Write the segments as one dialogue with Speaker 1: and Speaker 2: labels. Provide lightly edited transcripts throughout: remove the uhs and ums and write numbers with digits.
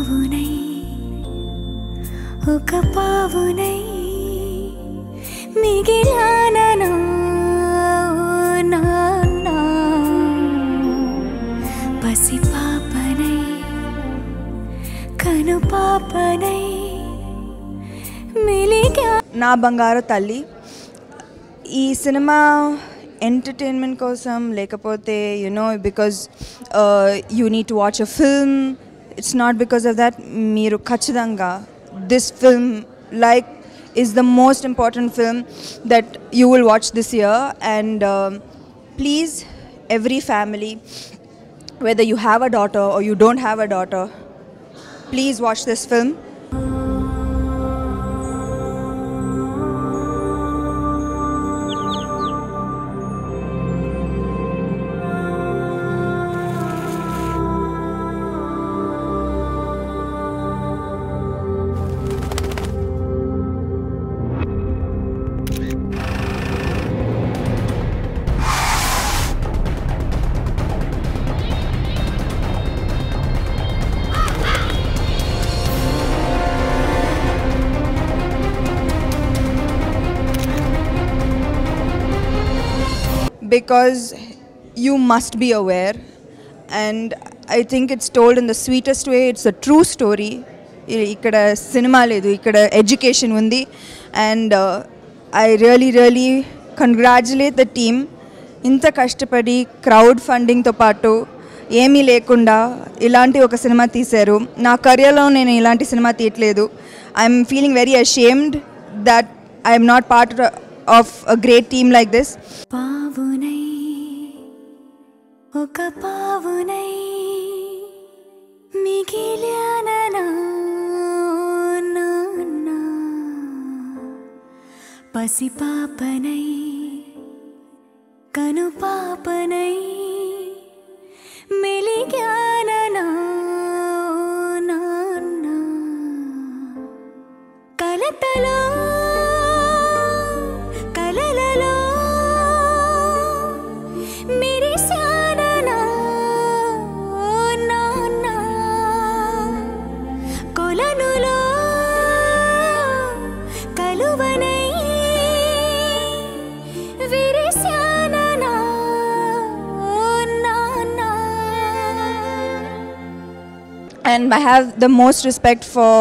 Speaker 1: పావునై ఒక పావునై మిగిలానను నాన్న పసి పాపనై కను పాపనై మిలిగా
Speaker 2: నా బంగారు తల్లి. ఈ సినిమా ఎంటర్టైన్మెంట్ కోసం లేకపోతే because you need to watch a film, it's not because of that. మీరు ఖచ్చితంగా this film is the most important film that you will watch this year, and please, every family, whether you have a daughter or you don't have a daughter, please watch this film. Because you must be aware, and I think it's told in the sweetest way. It's a true story. Ikkada cinema ledu, ikkada education undi, and I really congratulate the team. Inta kashtapadi crowd funding tho paatu ఏమీ లేకుండా ఇలాంటి ఒక cinema తీశారు. నా కెరియర్లో నేను ఇలాంటి సినిమా తీయట్లేదు. I'm feeling very ashamed that I'm not part of a great team like this.
Speaker 1: పావునై ఒక పావునై మిగిలాననా నాన్న పసి పాపనై కను పాపనై మెలిగాననా నాన్న కలతలో
Speaker 2: And I have the most respect for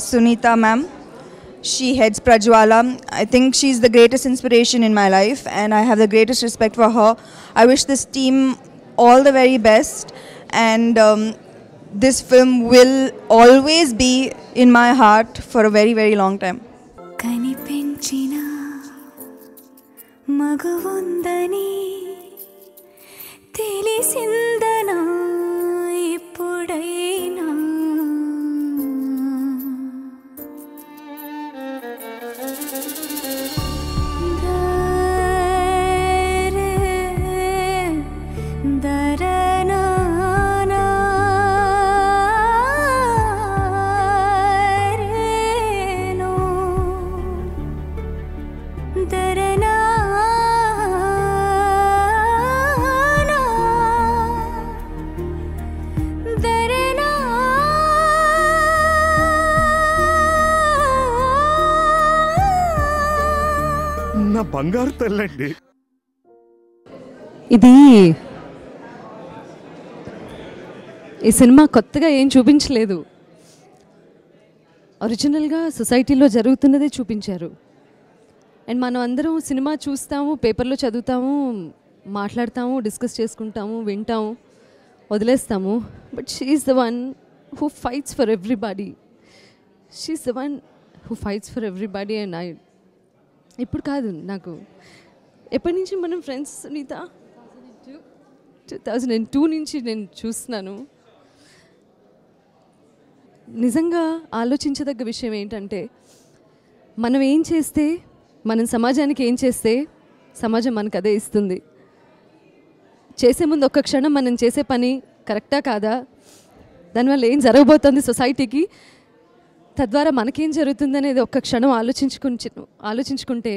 Speaker 2: Sunita ma'am. She heads Prajwala. I think she's the greatest inspiration in my life, and I have the greatest respect for her. I wish this team all the very best, and this film will always be in my heart for a very long time.
Speaker 1: కనిపించిన మగువుందని తెలిసిందనా ఇప్పుడైనా
Speaker 3: నా బంగారు తల్లండి.
Speaker 4: ఇది ఈ cinema కొత్తగా ఏం చూపించలేదు. ఒరిజినల్గా సొసైటీలో జరుగుతున్నదే చూపించారు. అండ్ మనం అందరం సినిమా చూస్తాము, పేపర్లో చదువుతాము, మాట్లాడతాము, డిస్కస్ చేసుకుంటాము, వింటాము, వదిలేస్తాము. But she is the one who fights for everybody. She is the one who fights for everybody. And ఇప్పుడు కాదు, నాకు ఎప్పటి నుంచి మనం ఫ్రెండ్స్ సునీత 2002 నుంచి నేను చూస్తున్నాను. నిజంగా ఆలోచించదగ్గ విషయం ఏంటంటే, మనం ఏం చేస్తే, మనం సమాజానికి ఏం చేస్తే సమాజం మనకు అదే ఇస్తుంది. చేసే ముందు ఒక్క క్షణం మనం చేసే పని కరెక్టా కాదా, దానివల్ల ఏం జరగబోతుంది సొసైటీకి, తద్వారా మనకేం జరుగుతుంది అనేది ఒక్క క్షణం ఆలోచించుకుంటే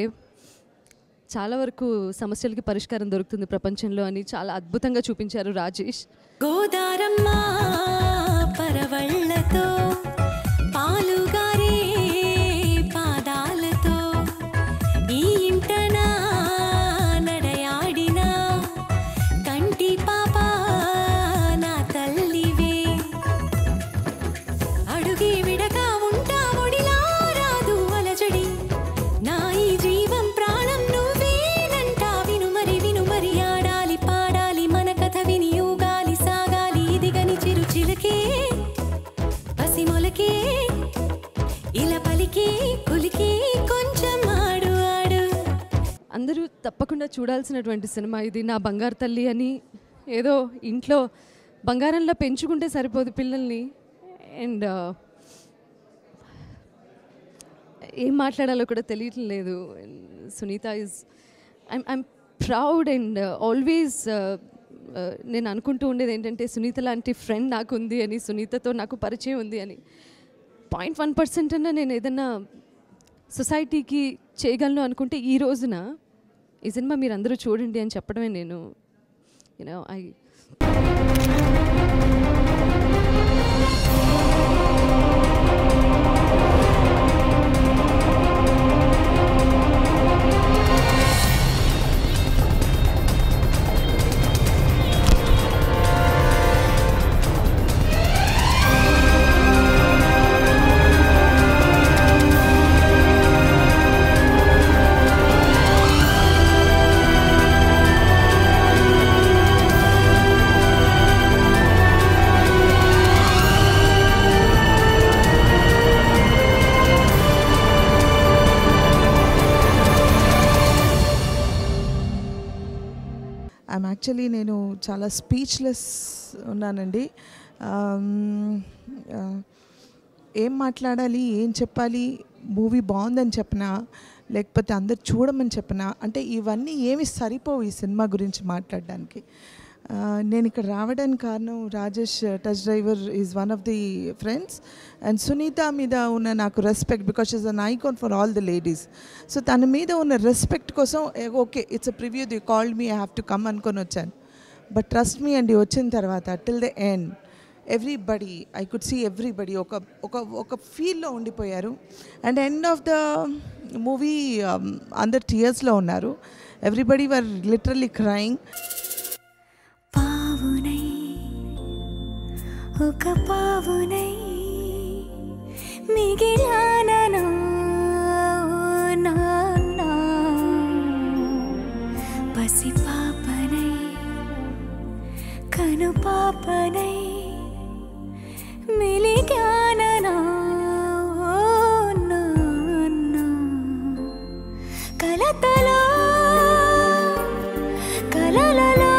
Speaker 4: చాలా వరకు సమస్యలకి పరిష్కారం దొరుకుతుంది ప్రపంచంలో అని చాలా అద్భుతంగా చూపించారు రాజేష్.
Speaker 1: గోదారమ్మ పరవళ్ళతో
Speaker 4: అందరూ తప్పకుండా చూడాల్సినటువంటి సినిమా ఇది. నా బంగారు తల్లి అని ఏదో ఇంట్లో బంగారంలో పెంచుకుంటే సరిపోదు పిల్లల్ని. అండ్ ఏం మాట్లాడాలో కూడా తెలియట్లేదు. Sunita is I'm proud and always నేను అనుకుంటూ ఉండేది ఏంటంటే సునీత లాంటి ఫ్రెండ్ నాకు ఉంది అని, సునీతతో నాకు పరిచయం ఉంది అని. 0.1% అన్నా నేను ఏదన్నా సొసైటీకి చేయగలను అనుకుంటే ఈ రోజున ఈ సినిమా మీరు అందరూ చూడండి అని చెప్పడమే నేను
Speaker 5: యాక్చువల్లీ నేను చాలా స్పీచ్లెస్ ఉన్నానండి. ఏం మాట్లాడాలి, ఏం చెప్పాలి, మూవీ బాగుందని చెప్పనా లేకపోతే అందరు చూడమని చెప్పనా అంటే ఇవన్నీ ఏమి సరిపోవు ఈ సినిమా గురించి మాట్లాడడానికి. నేను ఇక్కడ రావడానికి కారణం Rajesh touch driver is one of the friends and Sunita మీద ఉన్న నాకు respect because she's an icon for all the ladies. So తన మీద ఉన్న రెస్పెక్ట్ కోసం okay it's a preview the called me I have to come అనుకొని వచ్చాను. బట్ ట్రస్ట్ మీ అండి వచ్చిన తర్వాత till the end everybody I could see everybody ఒక ఫీల్లో ఉండిపోయారు. And end of the movie అందరు టీయర్స్లో ఉన్నారు. Everybody were literally crying.
Speaker 1: పావునై ఒక పావునై మిగిలాననా నాన్నా పసి పాపనై కను పాపనై మిలిగాననా నాన్నా కలతలో కలలలో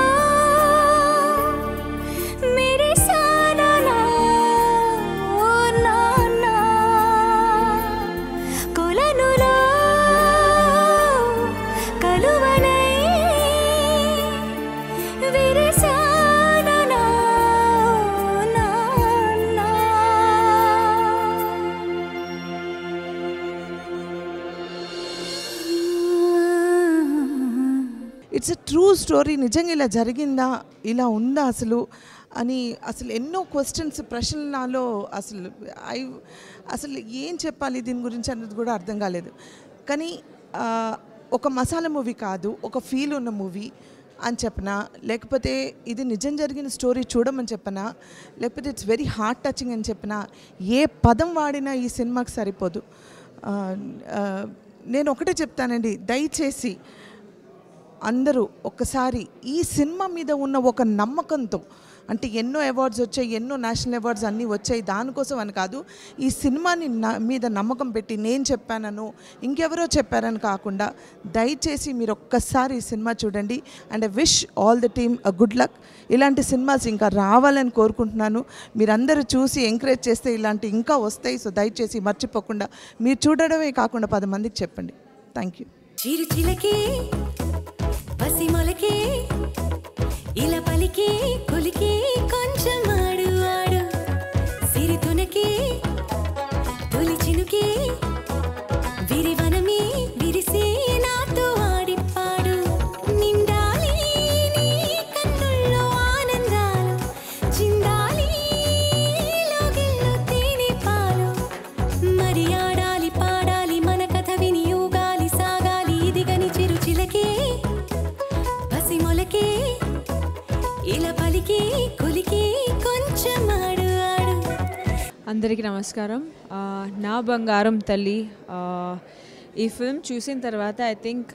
Speaker 5: ఇట్స్ ఎ ట్రూ స్టోరీ. నిజంగా ఇలా జరిగిందా, ఇలా ఉందా అసలు అని అసలు ఎన్నో క్వశ్చన్స్ ప్రశ్నలు నాలో అసలు ఏం చెప్పాలి దీని గురించి అన్నది కూడా అర్థం కాలేదు. కానీ ఒక మసాలా మూవీ కాదు, ఒక ఫీల్ ఉన్న మూవీ అని చెప్పనా లేకపోతే ఇది నిజం జరిగిన స్టోరీ చూడమని చెప్పనా లేకపోతే ఇట్స్ వెరీ హార్ట్ టచింగ్ అని చెప్పనా ఏ పదం వాడినా ఈ సినిమాకి సరిపోదు. నేను ఒకటే చెప్తానండి, దయచేసి అందరూ ఒక్కసారి ఈ సినిమా మీద ఉన్న ఒక నమ్మకంతో, అంటే ఎన్నో అవార్డ్స్ వచ్చాయి, ఎన్నో నేషనల్ అవార్డ్స్ అన్నీ వచ్చాయి, దానికోసం అని కాదు, ఈ సినిమాని మీద నమ్మకం పెట్టి నేను చెప్పానను ఇంకెవరో చెప్పారని కాకుండా దయచేసి మీరు ఒక్కసారి ఈ సినిమా చూడండి. And I wish all the team a good luck. ఇలాంటి సినిమాస్ ఇంకా రావాలని కోరుకుంటున్నాను. మీరందరూ చూసి ఎంకరేజ్ చేస్తే ఇలాంటి ఇంకా వస్తాయి. సో దయచేసి మర్చిపోకుండా మీరు చూడడమే కాకుండా 10 మందికి చెప్పండి. Thank you.
Speaker 1: పసిమొలకి ఇలా పలికి కొలికి కొంచెం ఆడు ఆడు సిరితునకి తొలి చినుకి విరివనమి విరిసి నాతో ఆడిపాడు నిండాలి నీ కన్నుల్లో ఆనందాలు చిందాలి లోగిల్లో తేనె పాలు మరి ఆడాలి పాడాలి మన కథ విని ఊగాలి సాగాలి ఇదిగని చిరుచిలకి మొలకి ఇలా పలికి కొలికి కొంచెం ఆడు ఆడు.
Speaker 6: అందరికీ నమస్కారం. నా బంగారం తల్లి ఈ ఫిల్మ్ చూసిన తర్వాత ఐ థింక్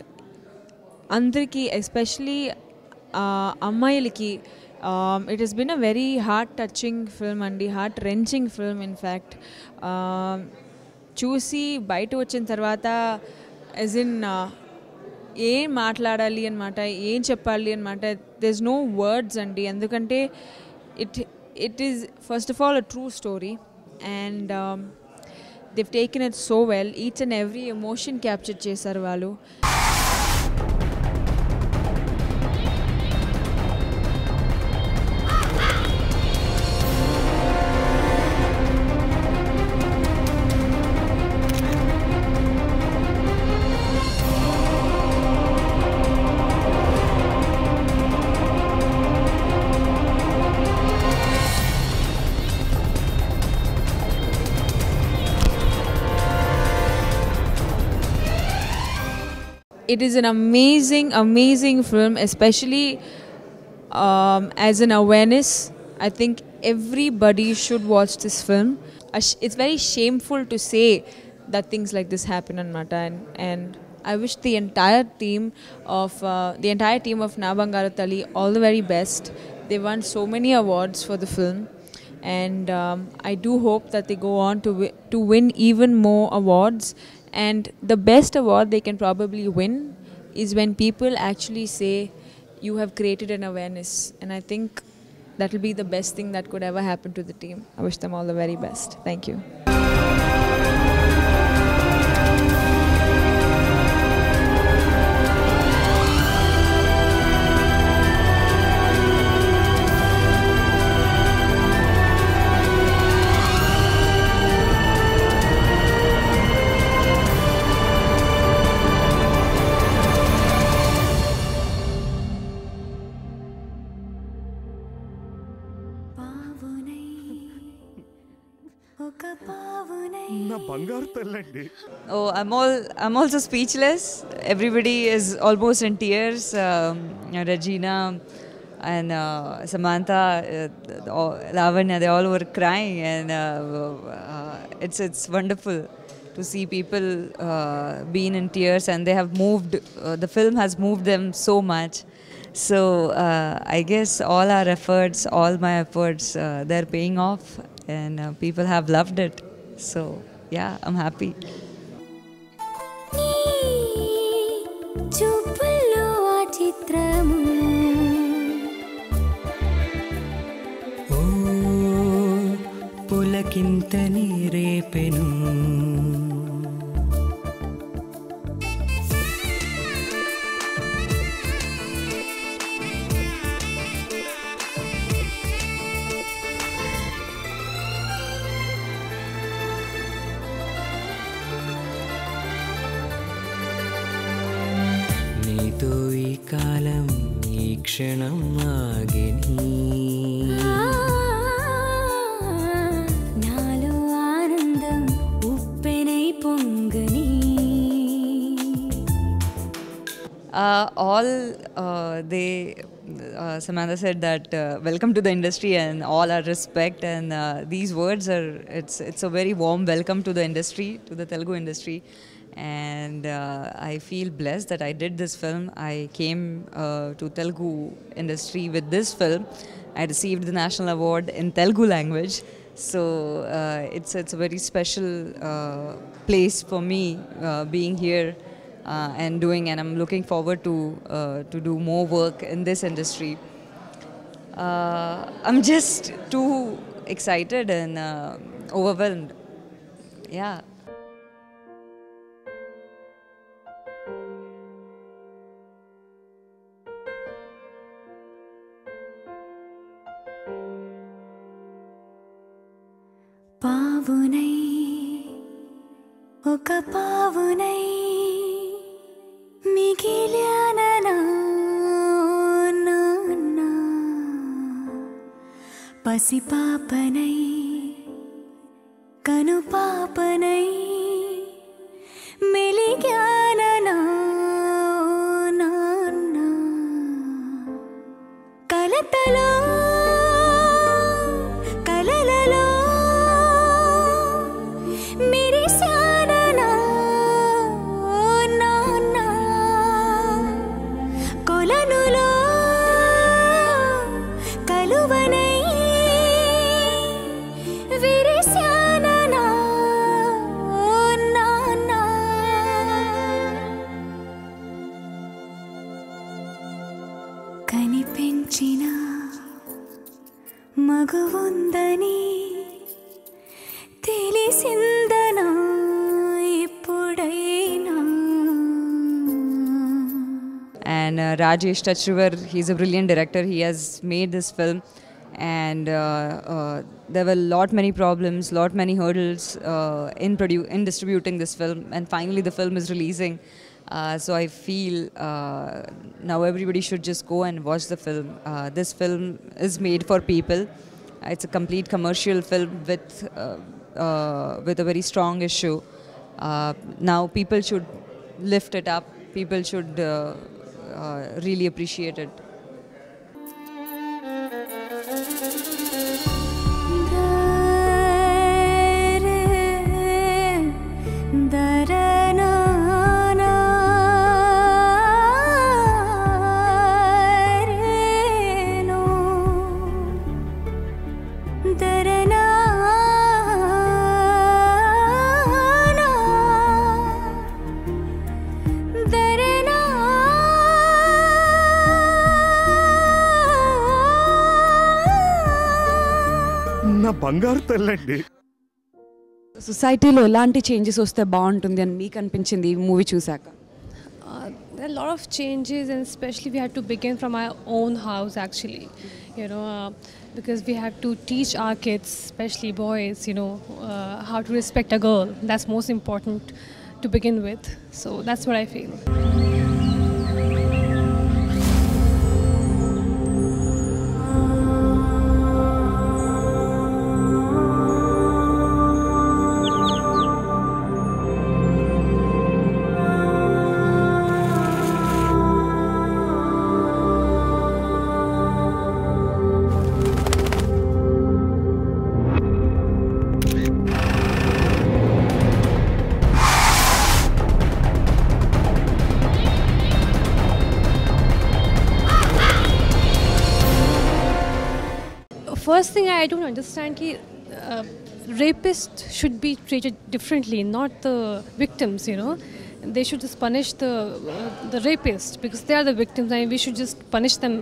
Speaker 6: అందరికీ ఎస్పెషలీ అమ్మాయిలకి it has been a very heart touching film అండి, హార్ట్ రెంచింగ్ ఫిల్మ్. ఇన్ఫ్యాక్ట్ చూసి బయట వచ్చిన తర్వాత యాజ్ ఇన్ ఏం మాట్లాడాలి అనమాట, ఏం చెప్పాలి అనమాట. there's no words అండి. ఎందుకంటే it is first of all a true story and they've taken it so well. Each and every emotion captured చేశారు వాళ్ళు. It is an amazing film, especially as an awareness. I think everybody should watch this film. It's very shameful to say that things like this happen anamata, and I wish the entire team of Na Bangaru Talli all the very best. They won so many awards for the film, and I do hope that they go on to win even more awards. And the best award they can probably win is when people actually say you have created an awareness, and I think that will be the best thing that could ever happen to the team. I wish them all the very best. Thank you.
Speaker 3: నా బంగారు తల్లండి.
Speaker 7: Oh, I'm also speechless. Everybody is almost in tears. Regina and Samantha, Lavanya, they all were crying, and it's wonderful to see people being in tears, and they have moved. The film has moved them so much. So I guess all our efforts, all my efforts, they're paying off, and people have loved it. So yeah, I'm happy.
Speaker 1: చూపుల్లో ఆ చిత్రము
Speaker 8: ఓ పులకింతని రేపెను నీతో ఈ కాలం ఈ క్షణం ఆగిని
Speaker 1: నాలో ఆనందం ఉప్పెనై పొంగని
Speaker 7: Samantha said that welcome to the industry and all our respect, and these words are it's a very warm welcome to the industry, to the Telugu industry, and I feel blessed that I did this film. I came to Telugu industry with this film. I received the national award in Telugu language, so it's a very special place for me being here. And I'm looking forward to do more work in this industry. I'm just too excited and overwhelmed. Yeah.
Speaker 1: పావునై ఒక పావునై మిగిలానా పసిపాపనై కనుపాపనై మెలిగానా కలతలో కలలలో కొలనులో కలువనై విరిశానా
Speaker 7: And Rajesh Tachrivar, he's a brilliant director. He has made this film, and there were many problems, many hurdles in distributing this film, and finally the film is releasing. So I feel now everybody should just go and watch the film. This film is made for people. It's a complete commercial film with a very strong issue. Now people should lift it up. People should really appreciate it.
Speaker 3: నా బంగారు తల్లండి.
Speaker 9: సొసైటీలో ఎలాంటి changes వస్తే బాగుంటుంది అని మీకు అనిపించింది ఈ మూవీ చూసాక?
Speaker 10: There are a lot of changes, and especially we have to begin from our own house actually, because we have to teach our kids, especially boys, how to respect a girl. That's most important to begin with. So that's what I feel. First thing I don't understand ki rapists should be treated differently, not the victims. They should just punish the rapists because they are the victims, and we should just punish them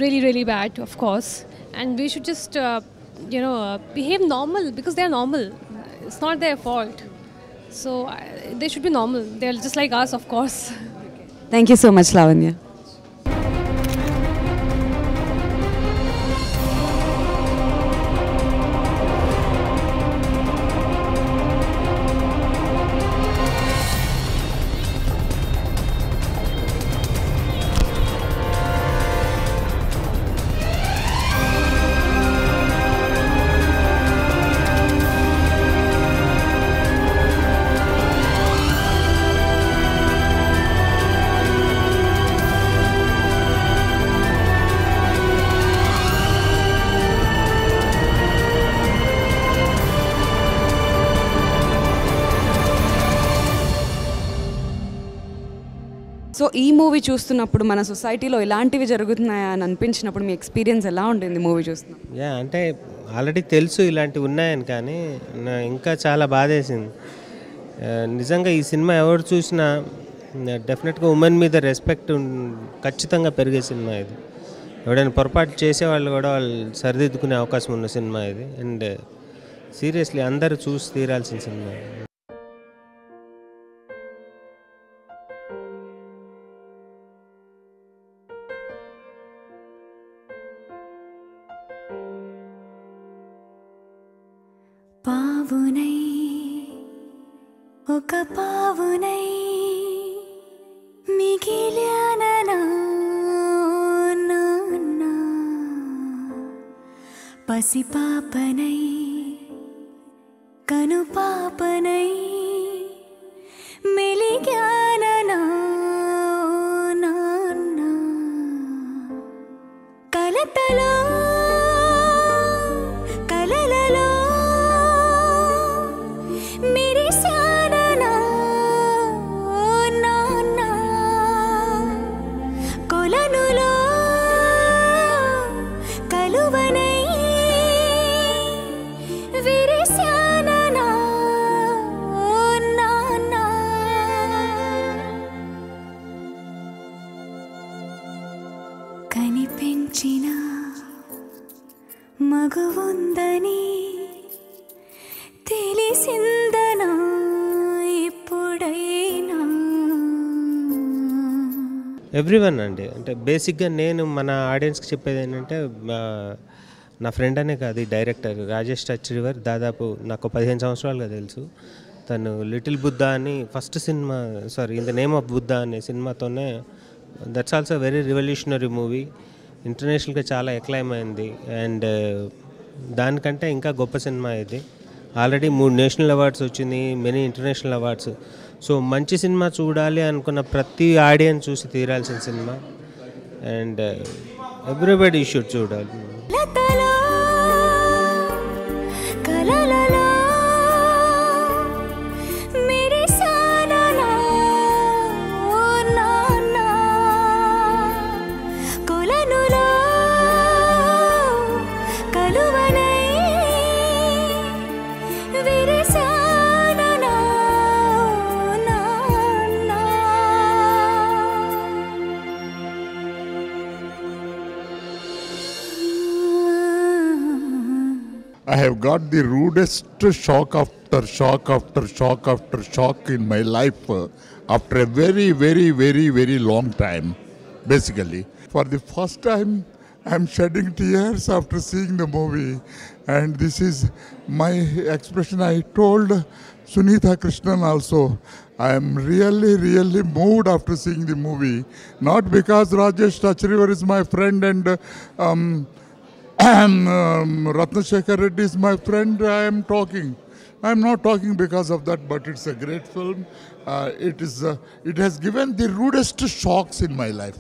Speaker 10: really, really bad, of course. And we should just behave normal because they are normal. It's not their fault. So they should be normal. They are just like us, of course.
Speaker 9: Thank you so much, Lavanya. So ఈ movie చూస్తున్నప్పుడు మన సొసైటీలో ఇలాంటివి జరుగుతున్నాయా అని అనిపించినప్పుడు మీ experience ఎలా ఉంటుంది మూవీ చూస్తున్నప్పుడు?
Speaker 11: అంటే ఆల్రెడీ తెలుసు ఇలాంటివి ఉన్నాయని, కానీ ఇంకా చాలా బాధేసింది. నిజంగా ఈ సినిమా ఎవరు చూసినా డెఫినెట్గా ఉమెన్ మీద రెస్పెక్ట్ ఖచ్చితంగా పెరిగే సినిమా ఇది. ఎవడైనా పొరపాటు చేసేవాళ్ళు కూడా వాళ్ళు సరిదిద్దుకునే అవకాశం ఉన్న సినిమా ఇది. అండ్ సీరియస్లీ అందరూ చూసి తీరాల్సిన సినిమా.
Speaker 1: పావునై ఒక పావునై మిగిలానా పసిపాపనై కనుపాపనై మెలిగానా కలతలో కలలలో మెరిశానా కొలనులో కలువనై విరిశానా కనిపించిన మగువుందని తెలిసిందనా ఇప్పుడైనా
Speaker 11: ఎవ్రీవన్ అండి. అంటే బేసిక్గా నేను మన ఆడియన్స్కి చెప్పేది ఏంటంటే నా ఫ్రెండ్ అనే కాదు, ఈ డైరెక్టర్ రాజేష్ టచ్ రివర్ దాదాపు నాకు 15 సంవత్సరాలుగా తెలుసు. తను లిటిల్ బుద్ధ అని ఫస్ట్ సినిమా, in the name of Buddha అనే సినిమాతోనే, that's also very revolutionary movie, ఇంటర్నేషనల్గా చాలా ఎక్లైమ్ అయింది. అండ్ దానికంటే ఇంకా గొప్ప సినిమా ఇది. ఆల్రెడీ 3 నేషనల్ అవార్డ్స్ వచ్చింది, మెనీ ఇంటర్నేషనల్ అవార్డ్స్. సో మంచి సినిమా చూడాలి అనుకున్న ప్రతి ఆడియన్స్ చూసి తీరాల్సిన సినిమా. అండ్ ఎవ్రీబడి షుడ్ చూడాలి.
Speaker 1: లతలో కలలలో మెరిసాననా ఓ నాన్నా కొలనులో కలువనై విరిసాననా నాన్నా.
Speaker 12: I have got the rudest shock after shock after shock after shock in my life after a very, very, very, very long time, basically. For the first time, I am shedding tears after seeing the movie. And this is my expression. I told Sunitha Krishnan also, I am really, really moved after seeing the movie. Not because Rajesh Tachrivar is my friend and Ratnashekar Reddy is my friend, I am talking. I am not talking because of that, but it's a great film. It has given the rudest shocks in my life.